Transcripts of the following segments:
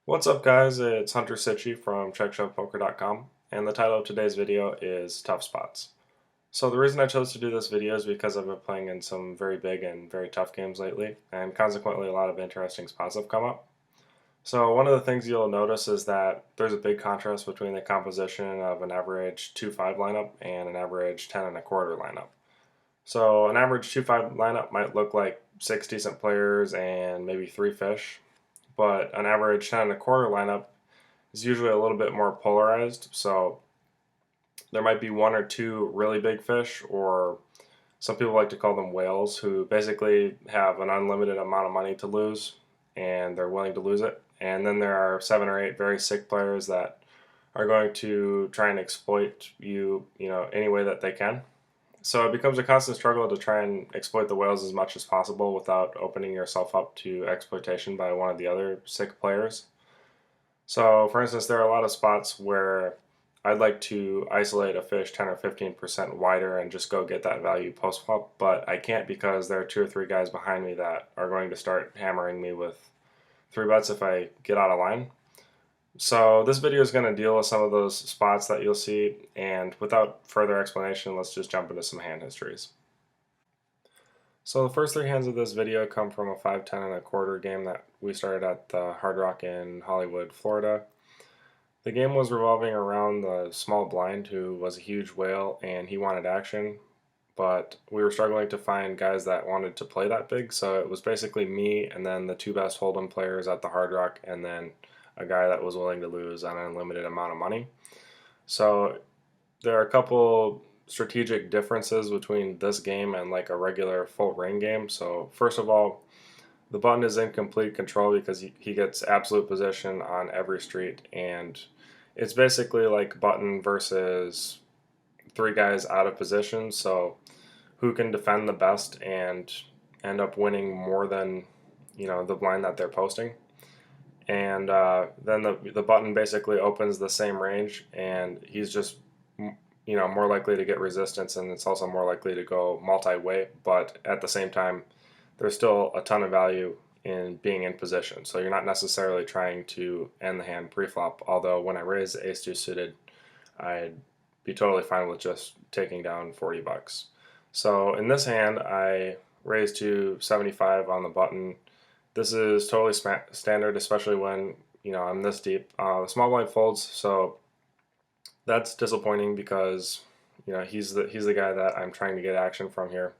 What's up guys, it's Hunter Sitchy from CheckShovPoker.com, and the title of today's video is Tough Spots. So the reason I chose to do this video is because I've been playing in some very big and very tough games lately, and consequently a lot of interesting spots have come up. So one of the things you'll notice is that there's a big contrast between the composition of an average 2-5 lineup and an average 10 and a quarter lineup. So an average 2-5 lineup might look like 6 decent players and maybe 3 fish, but an average 10 and a quarter lineup is usually a little bit more polarized. So there might be one or two really big fish, or some people like to call them whales, who basically have an unlimited amount of money to lose and they're willing to lose it. And then there are 7 or 8 very sick players that are going to try and exploit you, any way that they can. So it becomes a constant struggle to try and exploit the whales as much as possible without opening yourself up to exploitation by one of the other sick players. So, for instance, there are a lot of spots where I'd like to isolate a fish 10 or 15% wider and just go get that value post flop, but I can't because there are 2 or 3 guys behind me that are going to start hammering me with 3 bets if I get out of line. So this video is going to deal with some of those spots that you'll see, and without further explanation, let's just jump into some hand histories. So the first 3 hands of this video come from a 5-10 and a quarter game that we started at the Hard Rock in Hollywood, Florida. The game was revolving around the small blind, who was a huge whale and he wanted action, but we were struggling to find guys that wanted to play that big, so it was basically me and then the 2 best Hold'em players at the Hard Rock, and then a guy that was willing to lose an unlimited amount of money. So there are a couple strategic differences between this game and like a regular full ring game. So first of all, the button is in complete control because he gets absolute position on every street, and it's basically like button versus 3 guys out of position. So who can defend the best and end up winning more than the blind that they're posting. And then the button basically opens the same range, and he's just more likely to get resistance, and it's also more likely to go multi-way. But at the same time, there's still a ton of value in being in position. So you're not necessarily trying to end the hand pre-flop. Although when I raise ace-2 suited, I'd be totally fine with just taking down 40 bucks. So in this hand, I raise to 75 on the button. This is totally standard, especially when I'm this deep. The small blind folds, so that's disappointing because he's the guy that I'm trying to get action from here.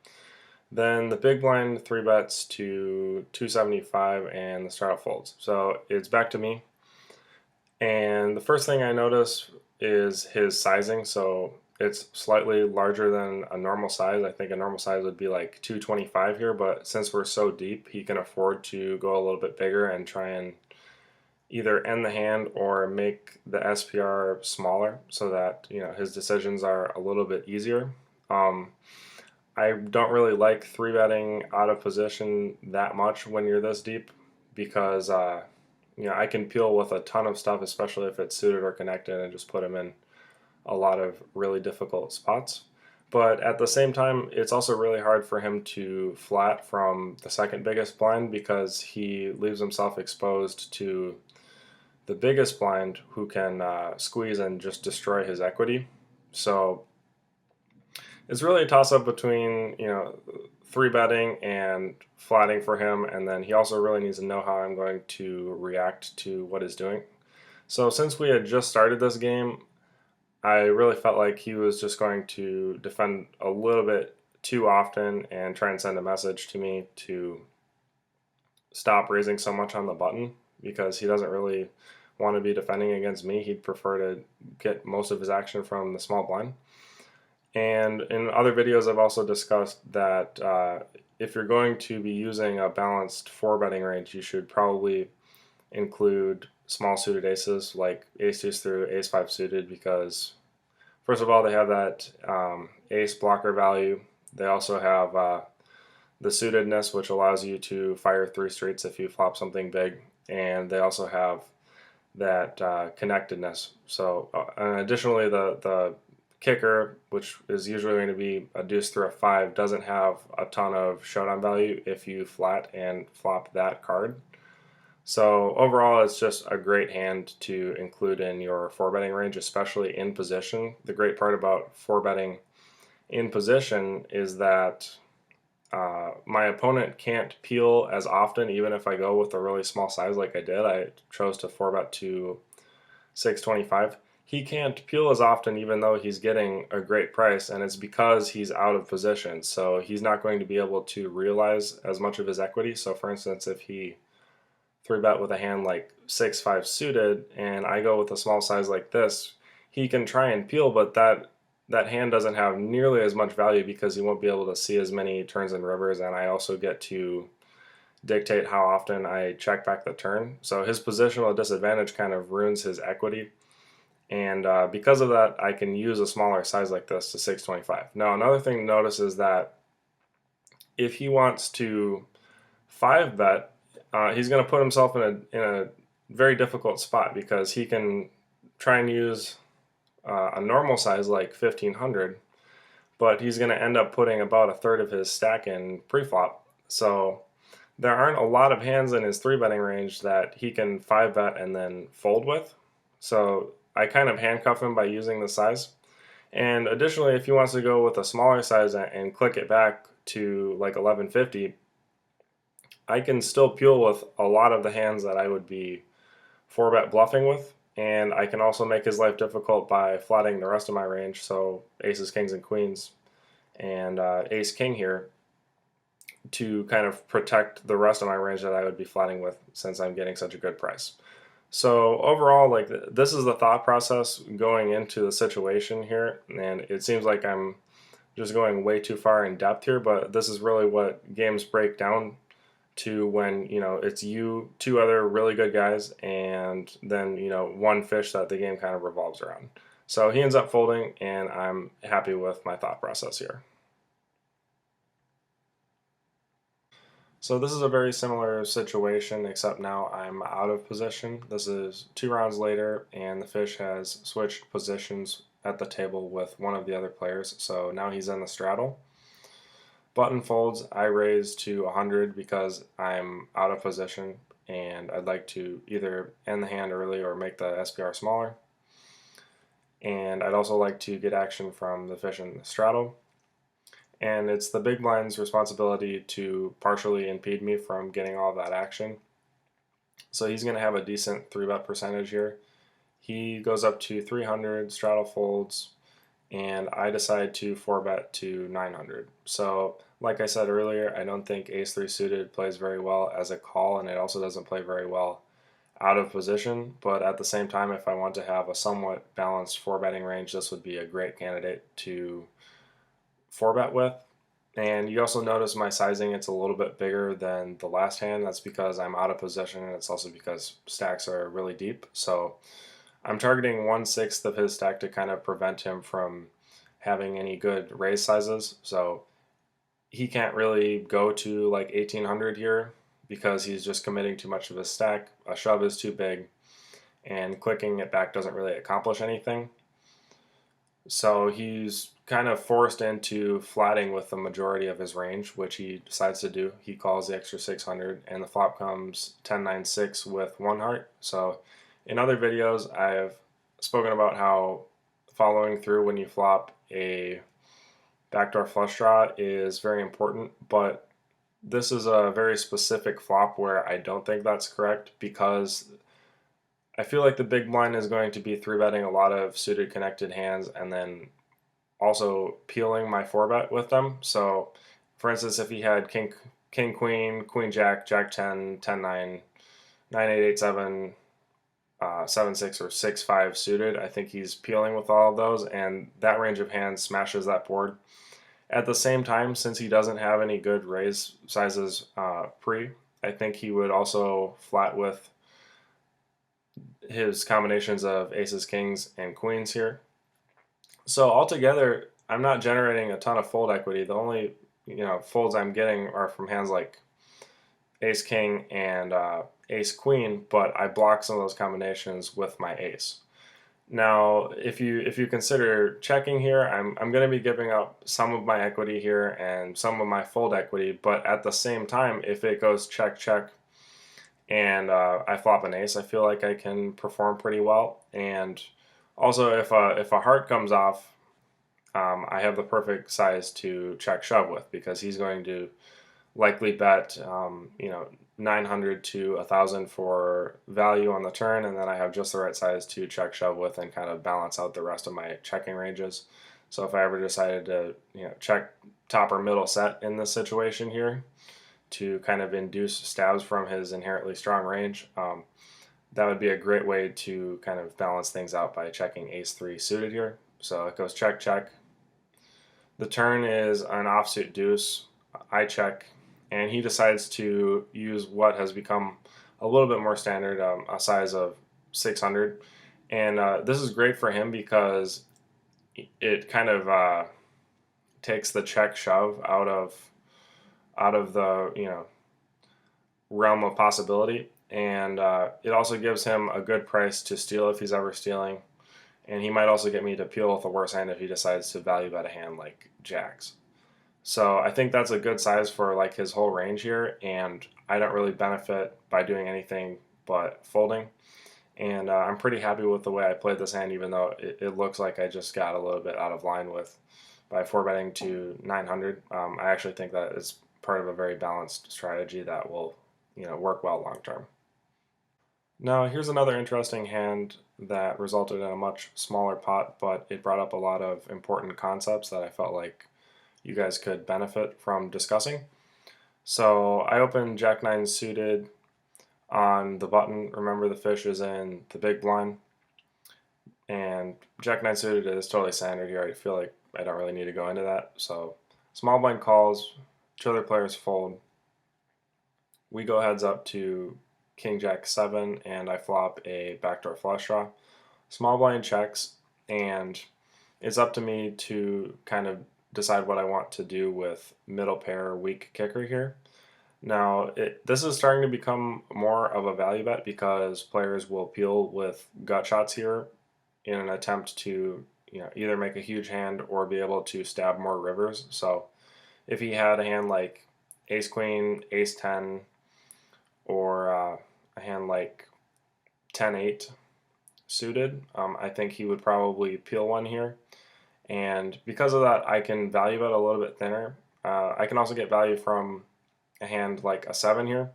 Then the big blind 3 bets to 275 and the startup folds. So it's back to me. And the first thing I notice is his sizing. So it's slightly larger than a normal size. I think a normal size would be like 225 here, but since we're so deep, he can afford to go a little bit bigger and try and either end the hand or make the SPR smaller so that his decisions are a little bit easier. I don't really like 3-betting out of position that much when you're this deep because I can peel with a ton of stuff, especially if it's suited or connected, and just put him in a lot of really difficult spots. But at the same time, it's also really hard for him to flat from the second biggest blind because he leaves himself exposed to the biggest blind, who can squeeze and just destroy his equity. So it's really a toss-up between 3-betting and flatting for him, and then he also really needs to know how I'm going to react to what he's doing. So since we had just started this game, I really felt like he was just going to defend a little bit too often and try and send a message to me to stop raising so much on the button, because he doesn't really want to be defending against me. He'd prefer to get most of his action from the small blind. And in other videos, I've also discussed that if you're going to be using a balanced 4-betting range, you should probably include small suited aces like ace-2 through ace-5 suited, because first of all, they have that ace blocker value. They also have the suitedness, which allows you to fire 3 streets if you flop something big, and they also have that connectedness. So additionally, the kicker, which is usually going to be a deuce through a 5, doesn't have a ton of showdown value if you flat and flop that card. So overall, it's just a great hand to include in your 4-betting range, especially in position. The great part about 4-betting in position is that my opponent can't peel as often, even if I go with a really small size like I did. I chose to 4-bet to 625. He can't peel as often, even though he's getting a great price, and it's because he's out of position. So he's not going to be able to realize as much of his equity. So, for instance, if he 3-bet with a hand like 6-5 suited, and I go with a small size like this, he can try and peel, but that hand doesn't have nearly as much value because he won't be able to see as many turns and rivers, and I also get to dictate how often I check back the turn. So his positional disadvantage kind of ruins his equity, and because of that, I can use a smaller size like this to 625. Now, another thing to notice is that if he wants to 5-bet, he's going to put himself in a very difficult spot because he can try and use a normal size like 1500, but he's going to end up putting about a third of his stack in pre-flop. So there aren't a lot of hands in his 3-betting range that he can 5-bet and then fold with. So I kind of handcuff him by using the size. And additionally, if he wants to go with a smaller size and click it back to like 1150, I can still peel with a lot of the hands that I would be 4-bet bluffing with, and I can also make his life difficult by flatting the rest of my range, so aces, kings, and queens, and ace, king here, to kind of protect the rest of my range that I would be flatting with since I'm getting such a good price. So overall, like this is the thought process going into the situation here, and it seems like I'm just going way too far in depth here, but this is really what games break down to when, you know, it's you, two other really good guys, and then, you know, one fish that the game kind of revolves around. So he ends up folding, and I'm happy with my thought process here. So this is a very similar situation, except now I'm out of position. This is 2 rounds later, and the fish has switched positions at the table with one of the other players, so now he's in the straddle. Button folds, I raise to 100 because I'm out of position and I'd like to either end the hand early or make the SPR smaller. And I'd also like to get action from the fish in the straddle. And it's the big blind's responsibility to partially impede me from getting all that action. So he's going to have a decent 3-bet percentage here. He goes up to 300, straddle folds, and I decide to 4-bet to 900. So like I said earlier, I don't think ace-3 suited plays very well as a call, and it also doesn't play very well out of position, but at the same time, if I want to have a somewhat balanced 4-betting range, this would be a great candidate to 4-bet with. And you also notice my sizing, it's a little bit bigger than the last hand. That's because I'm out of position, and it's also because stacks are really deep. So I'm targeting 1/6 of his stack to kind of prevent him from having any good raise sizes. So he can't really go to like 1800 here because he's just committing too much of his stack. A shove is too big, and clicking it back doesn't really accomplish anything. So he's kind of forced into flatting with the majority of his range, which he decides to do. He calls the extra 600, and the flop comes 10-9-6 with 1 heart. So in other videos, I've spoken about how following through when you flop a backdoor flush draw is very important, but this is a very specific flop where I don't think that's correct because I feel like the big blind is going to be 3-betting a lot of suited connected hands and then also peeling my 4-bet with them. So for instance, if he had king, queen, queen, jack, jack 10, 10, 9, 9, 8, 8, 7, 7, 6, or 6, 5 suited, I think he's peeling with all of those, and that range of hands smashes that board. At the same time, since he doesn't have any good raise sizes pre, I think he would also flat with his combinations of aces, kings, and queens here. So altogether, I'm not generating a ton of fold equity. The only folds I'm getting are from hands like ace, king, and ace, queen, but I block some of those combinations with my ace. Now, if you consider checking here, I'm going to be giving up some of my equity here and some of my fold equity, but at the same time, if it goes check, check, and I flop an ace, I feel like I can perform pretty well. And also, if a heart comes off, I have the perfect size to check shove with, because he's going to likely bet 900 to 1,000 for value on the turn, and then I have just the right size to check shove with and kind of balance out the rest of my checking ranges. So if I ever decided to check top or middle set in this situation here to kind of induce stabs from his inherently strong range, that would be a great way to kind of balance things out by checking ace 3 suited here. So it goes check check. The turn is an offsuit deuce. I check, and he decides to use what has become a little bit more standard, a size of 600. And this is great for him because it kind of takes the check shove out of the realm of possibility, and it also gives him a good price to steal if he's ever stealing. And he might also get me to peel with a worse hand if he decides to value bet a hand like jacks. So I think that's a good size for like his whole range here, and I don't really benefit by doing anything but folding. And I'm pretty happy with the way I played this hand, even though it looks like I just got a little bit out of line with by 4 betting to 900. I actually think that it's part of a very balanced strategy that will work well long term. Now, here's another interesting hand that resulted in a much smaller pot, but it brought up a lot of important concepts that I felt like you guys could benefit from discussing. So I opened Jack 9 suited on the button. Remember, the fish is in the big blind, and Jack 9 suited is totally standard here. I feel like I don't really need to go into that. So small blind calls, two other players fold. We go heads up to King Jack 7, and I flop a backdoor flush draw. Small blind checks, and it's up to me to kind of decide what I want to do with middle pair weak kicker here. Now, this is starting to become more of a value bet because players will peel with gut shots here in an attempt to either make a huge hand or be able to stab more rivers. So if he had a hand like ace queen, ace 10, or a hand like 10-8 suited, I think he would probably peel one here. And because of that, I can value bet a little bit thinner. I can also get value from a hand like a 7 here.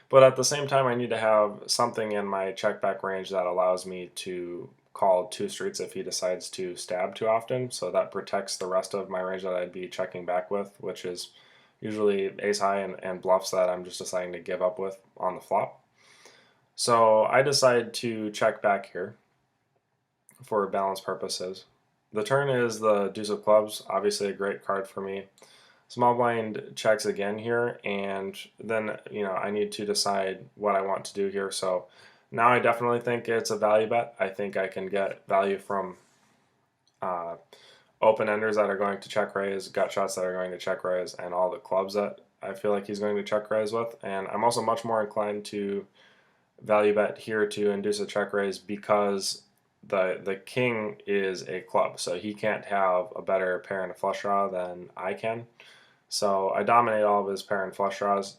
But at the same time, I need to have something in my check back range that allows me to call two streets if he decides to stab too often. So that protects the rest of my range that I'd be checking back with, which is usually ace high and bluffs that I'm just deciding to give up with on the flop. So I decide to check back here for balance purposes. The turn is the deuce of clubs, obviously a great card for me. Small blind checks again here, and then I need to decide what I want to do here. So now I definitely think it's a value bet. I think I can get value from open enders that are going to check raise, gut shots that are going to check raise, and all the clubs that I feel like he's going to check raise with. And I'm also much more inclined to value bet here to induce a check raise because the king is a club, so he can't have a better pair and a flush draw than I can. So I dominate all of his pair and flush draws,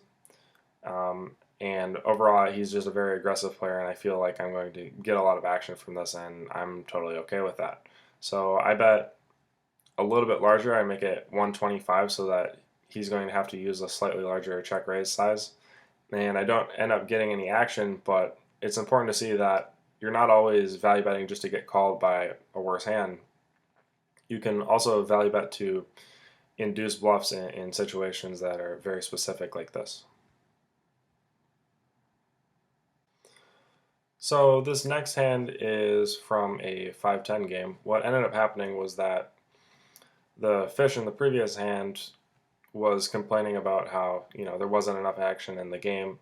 and overall he's just a very aggressive player, and I feel like I'm going to get a lot of action from this, and I'm totally okay with that. So I bet a little bit larger. I make it 125 so that he's going to have to use a slightly larger check raise size, and I don't end up getting any action. But it's important to see that you're not always value betting just to get called by a worse hand. You can also value bet to induce bluffs in situations that are very specific like this. So this next hand is from a 5-10 game. What ended up happening was that the fish in the previous hand was complaining about how there wasn't enough action in the game,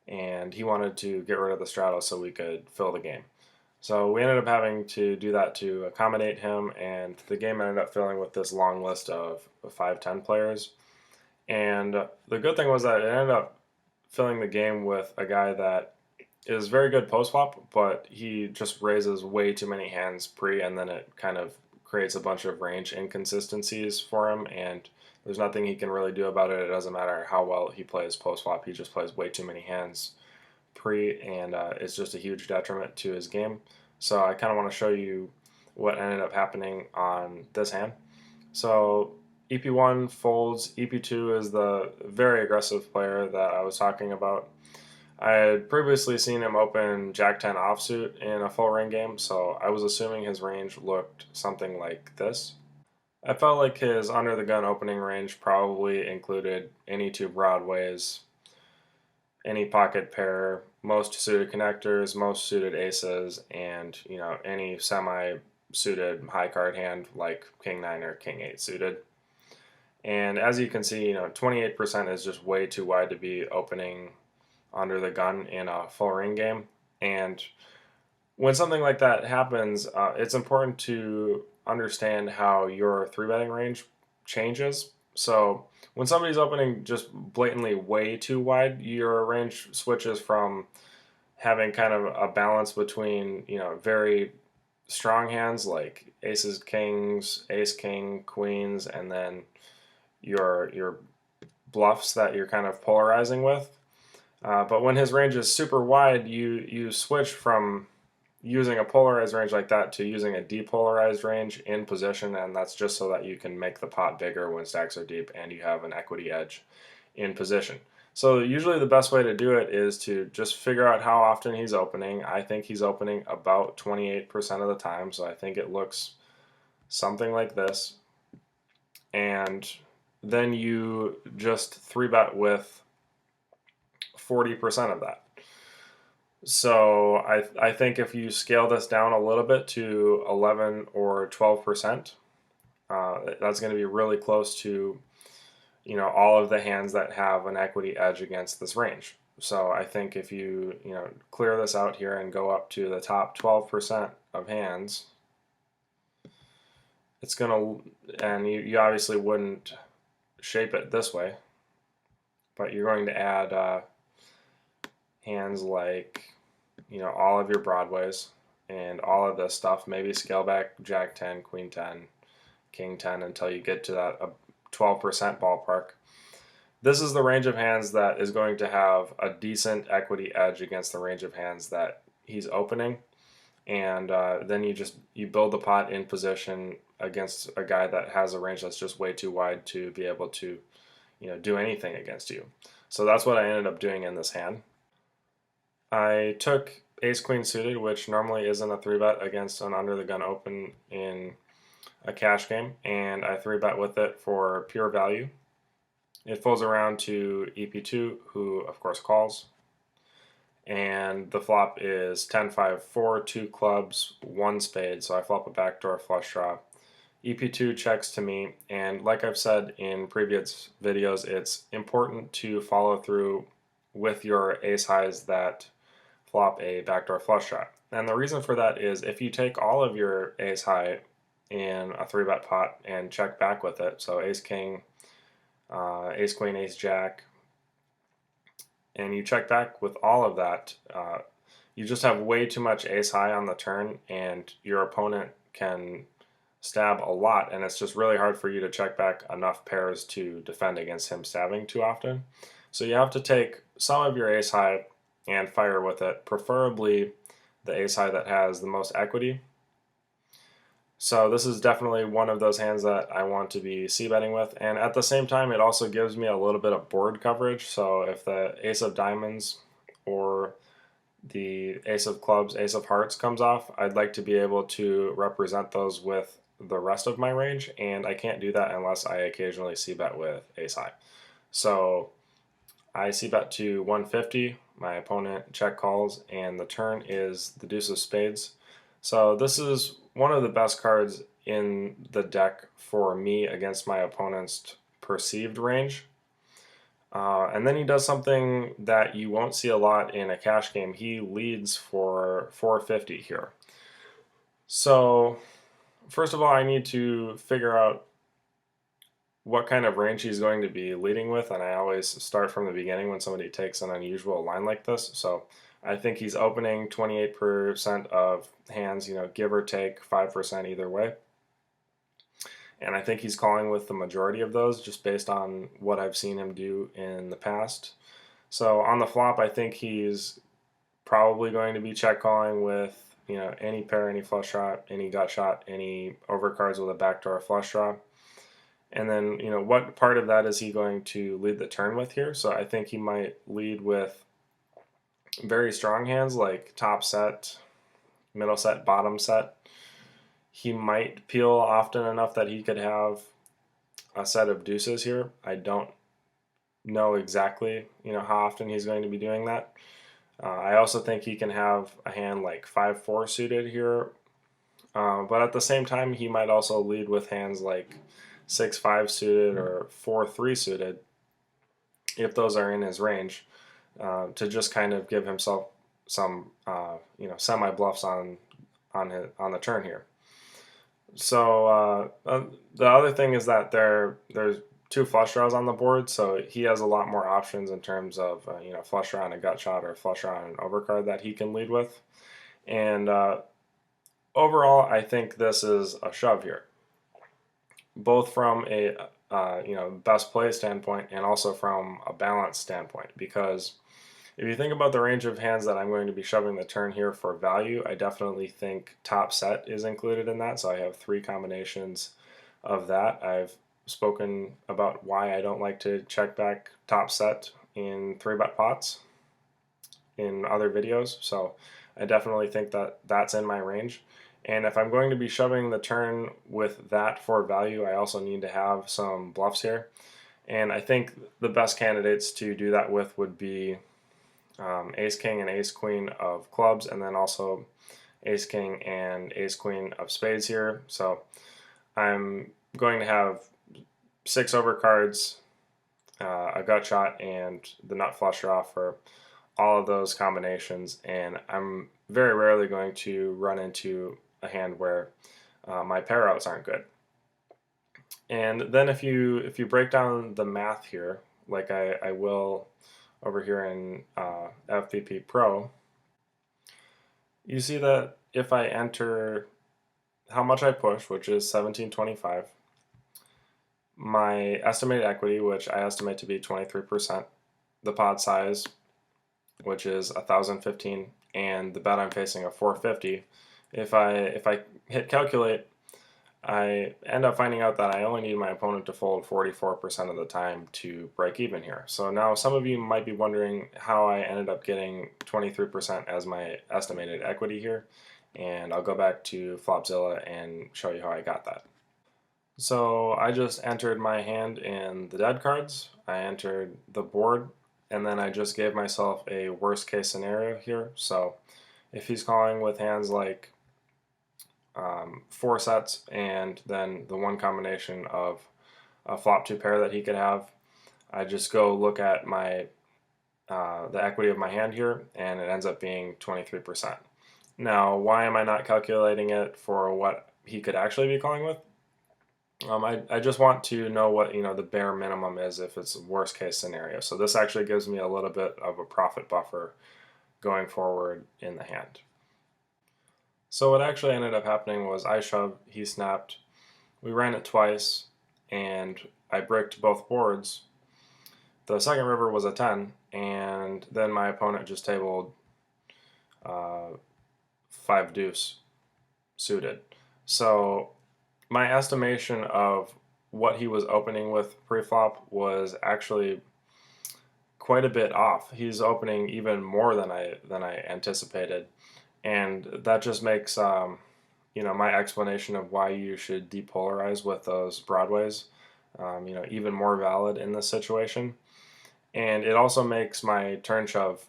and he wanted to get rid of the straddle so we could fill the game. So we ended up having to do that to accommodate him, and the game ended up filling with this long list of 5-10 players. And the good thing was that it ended up filling the game with a guy that is very good post-flop, but he just raises way too many hands pre, and then it kind of creates a bunch of range inconsistencies for him, and there's nothing he can really do about it. It doesn't matter how well he plays post-flop, he just plays way too many hands pre, and it's just a huge detriment to his game. So I kind of want to show you what ended up happening on this hand. So EP1 folds. EP2 is the very aggressive player that I was talking about. I had previously seen him open Jack 10 offsuit in a full ring game, so I was assuming his range looked something like this. I felt like his under the gun opening range probably included any two broadways, any pocket pair, most suited connectors, most suited aces, and any semi suited high card hand like King 9 or King 8 suited. And as you can see, 28% is just way too wide to be opening under the gun in a full ring game. And when something like that happens, it's important to understand how your three betting range changes. So when somebody's opening just blatantly way too wide, your range switches from having kind of a balance between very strong hands like aces, kings, ace, king, queens, and then your bluffs that you're kind of polarizing with. But when his range is super wide, you switch from using a polarized range like that to using a depolarized range in position, and that's just so that you can make the pot bigger when stacks are deep and you have an equity edge in position. So usually the best way to do it is to just figure out how often he's opening. I think he's opening about 28% of the time, so I think it looks something like this. And then you just 3-bet with 40% of that. So I think if you scale this down a little bit to 11 or 12%, that's going to be really close to all of the hands that have an equity edge against this range. So I think if you clear this out here and go up to the top 12% of hands, it's gonna, and you obviously wouldn't shape it this way, but you're going to add hands like all of your broadways and all of this stuff, maybe scale back Jack 10, Queen 10, King 10 until you get to that 12% ballpark. This is the range of hands that is going to have a decent equity edge against the range of hands that he's opening, and then you build the pot in position against a guy that has a range that's just way too wide to be able to do anything against you. So that's what I ended up doing in this hand. I took ace queen suited, which normally isn't a 3-bet against an under the gun open in a cash game, and I 3-bet with it for pure value. It folds around to EP2, who of course calls, and the flop is 10-5-4, 2 clubs, 1 spade, so I flop a backdoor flush draw. EP2 checks to me, and like I've said in previous videos, it's important to follow through with your ace highs that flop a backdoor flush draw. And the reason for that is if you take all of your ace high in a 3-bet pot and check back with it, so ace king, ace queen, ace jack, and you check back with all of that, you just have way too much ace high on the turn, and your opponent can stab a lot, and it's just really hard for you to check back enough pairs to defend against him stabbing too often. So you have to take some of your ace high and fire with it, preferably the ace high that has the most equity. So this is definitely one of those hands that I want to be c-betting with, and at the same time it also gives me a little bit of board coverage. So if the ace of diamonds or the ace of clubs, ace of hearts comes off, I'd like to be able to represent those with the rest of my range, and I can't do that unless I occasionally c-bet with ace high. So I c-bet to 150, my opponent check calls, and the turn is the deuce of spades. So this is one of the best cards in the deck for me against my opponent's perceived range. And then he does something that you won't see a lot in a cash game. He leads for 450 here. So first of all, I need to figure out what kind of range he's going to be leading with, and I always start from the beginning when somebody takes an unusual line like this. So I think he's opening 28% of hands, give or take 5% either way. And I think he's calling with the majority of those just based on what I've seen him do in the past. So on the flop, I think he's probably going to be check calling with, any pair, any flush draw, any gut shot, any overcards with a backdoor flush draw. And then, what part of that is he going to lead the turn with here? So I think he might lead with very strong hands like top set, middle set, bottom set. He might peel often enough that he could have a set of deuces here. I don't know exactly, how often he's going to be doing that. I also think he can have a hand like 5-4 suited here, but at the same time, he might also lead with hands like 6-5 suited or 4-3 suited, if those are in his range, to just kind of give himself some, semi bluffs on the turn here. So the other thing is that there's two flush draws on the board, so he has a lot more options in terms of flush draw on a gut shot or flush draw on an overcard that he can lead with. And overall, I think this is a shove here, both from a best play standpoint and also from a balance standpoint, because if you think about the range of hands that I'm going to be shoving the turn here for value, I definitely think top set is included in that. So I have 3 combinations of that. I've spoken about why I don't like to check back top set in 3-bet pots in other videos. So I definitely think that that's in my range. And if I'm going to be shoving the turn with that for value, I also need to have some bluffs here. And I think the best candidates to do that with would be ace king and ace queen of clubs, and then also ace king and ace queen of spades here. So I'm going to have 6 overcards, a gut shot, and the nut flush draw for all of those combinations, and I'm very rarely going to run into a hand where my pair outs aren't good. And then if you break down the math here, like I will over here in FPP Pro, you see that if I enter how much I push, which is 1725, my estimated equity, which I estimate to be 23%, the pot size, which is 1,015, and the bet I'm facing of 450. If I hit calculate, I end up finding out that I only need my opponent to fold 44% of the time to break even here. So now some of you might be wondering how I ended up getting 23% as my estimated equity here, and I'll go back to Flopzilla and show you how I got that. So I just entered my hand in the dead cards, I entered the board, and then I just gave myself a worst case scenario here. So if he's calling with hands like 4 sets and then the one combination of a flop 2 pair that he could have, I just go look at my the equity of my hand here, and it ends up being 23%. Now, why am I not calculating it for what he could actually be calling with? I just want to know what the bare minimum is if it's a worst case scenario. So this actually gives me a little bit of a profit buffer going forward in the hand. So what actually ended up happening was I shoved, he snapped, we ran it twice, and I bricked both boards. The second river was a 10, and then my opponent just tabled 5 deuce suited. So my estimation of what he was opening with pre-flop was actually quite a bit off. He's opening even more than I anticipated, and that just makes my explanation of why you should depolarize with those broadways even more valid in this situation. And it also makes my turn shove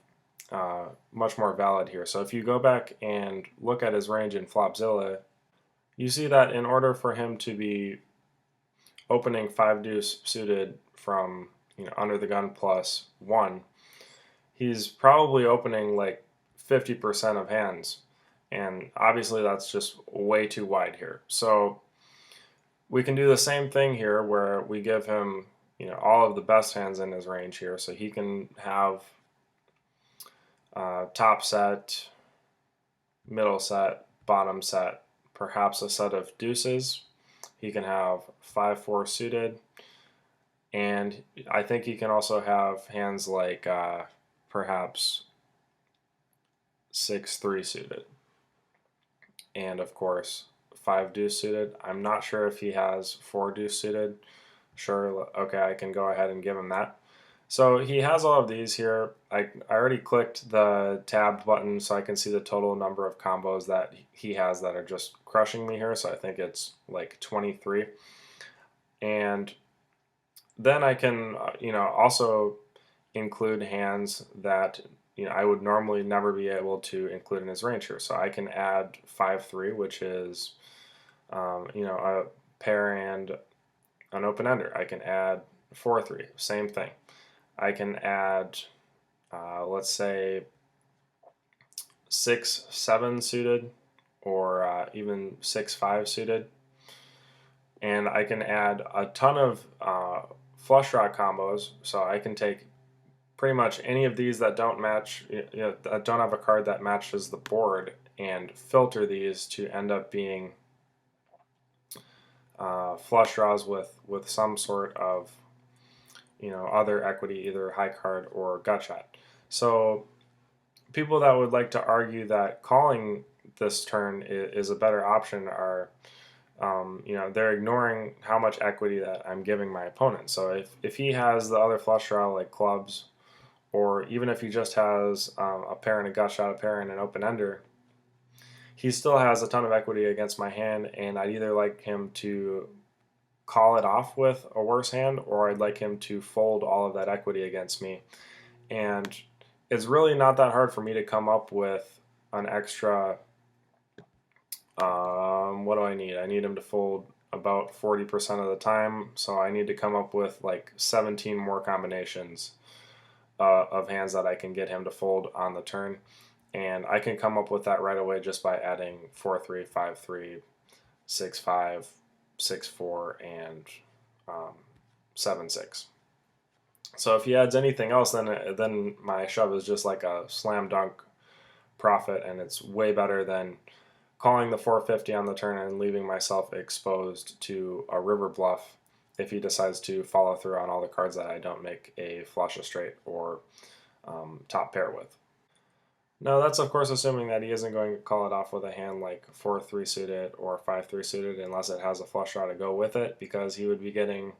much more valid here. So if you go back and look at his range in Flopzilla, you see that in order for him to be opening 5 deuce suited from under the gun plus 1, he's probably opening like 50% of hands, and obviously that's just way too wide here. So we can do the same thing here where we give him all of the best hands in his range here, so he can have top set, middle set, bottom set, perhaps a set of deuces. He can have 5-4 suited, and I think he can also have hands like perhaps 6-3 suited, and of course 5 deuce suited. I'm not sure if he has 4 deuce suited. Sure, okay, I can go ahead and give him that. So he has all of these here. I already clicked the tabbed button so I can see the total number of combos that he has that are just crushing me here. So I think it's like 23. And then I can, also include hands that I would normally never be able to include in his range here. So I can add 5-3, which is a pair and an open ender. I can add 4-3, same thing. I can add, let's say, 6-7 suited, or even 6-5 suited. And I can add a ton of flush draw combos. So I can take pretty much any of these that don't match, that don't have a card that matches the board, and filter these to end up being flush draws with some sort of other equity, either high card or gut shot. So people that would like to argue that calling this turn is a better option are, they're ignoring how much equity that I'm giving my opponent. So if he has the other flush draw like clubs, or even if he just has a pair and a gut shot, a pair and an open ender, he still has a ton of equity against my hand, and I'd either like him to call it off with a worse hand, or I'd like him to fold all of that equity against me. And it's really not that hard for me to come up with an extra, what do I need? I need him to fold about 40% of the time, so I need to come up with like 17 more combinations of hands that I can get him to fold on the turn. And I can come up with that right away just by adding 4-3, 5-3, 6-5, 6-4, and 7-6. So if he adds anything else, then my shove is just like a slam dunk profit, and it's way better than calling the 450 on the turn and leaving myself exposed to a river bluff if he decides to follow through on all the cards that I don't make a flush, a straight, or top pair with. Now that's of course assuming that he isn't going to call it off with a hand like 4-3 suited or 5-3 suited, unless it has a flush draw to go with it, because he would be getting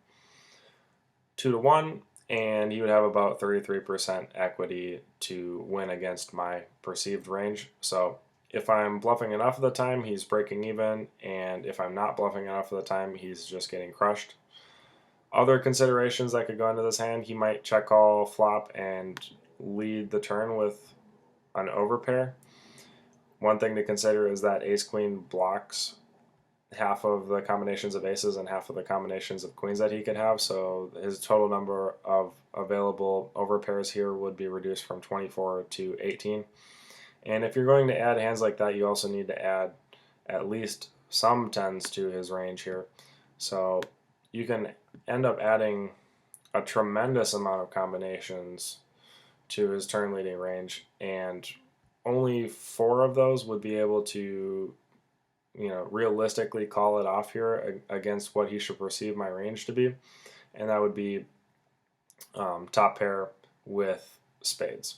2-1, and he would have about 33% equity to win against my perceived range. So if I'm bluffing enough of the time, he's breaking even, and if I'm not bluffing enough of the time, he's just getting crushed. Other considerations that could go into this hand: he might check call flop and lead the turn with an overpair. One thing to consider is that ace-queen blocks half of the combinations of aces and half of the combinations of queens that he could have, so his total number of available overpairs here would be reduced from 24 to 18. And if you're going to add hands like that, you also need to add at least some tens to his range here. So you can end up adding a tremendous amount of combinations to his turn leading range, and only 4 of those would be able to realistically call it off here against what he should perceive my range to be, and that would be top pair with spades.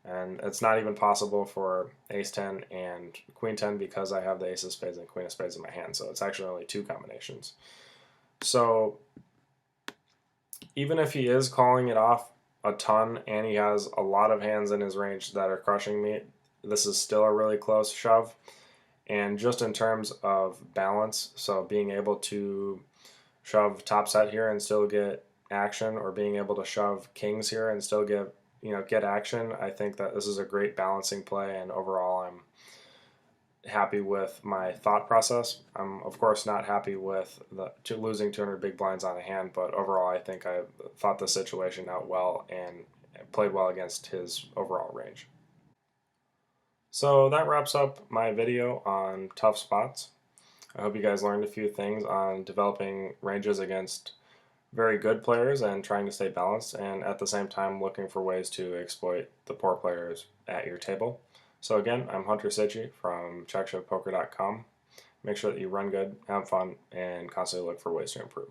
And it's not even possible for ace 10 and queen 10 because I have the ace of spades and queen of spades in my hand, so it's actually only 2 combinations. So even if he is calling it off a ton and he has a lot of hands in his range that are crushing me, this is still a really close shove. And just in terms of balance, so being able to shove top set here and still get action, or being able to shove kings here and still get action, I think that this is a great balancing play, and overall I'm happy with my thought process. I'm of course not happy with losing 200 big blinds on a hand, but overall I think I thought the situation out well and played well against his overall range. So that wraps up my video on tough spots. I hope you guys learned a few things on developing ranges against very good players and trying to stay balanced, and at the same time looking for ways to exploit the poor players at your table. So again, I'm Hunter Sitchy from CheckShowPoker.com. Make sure that you run good, have fun, and constantly look for ways to improve.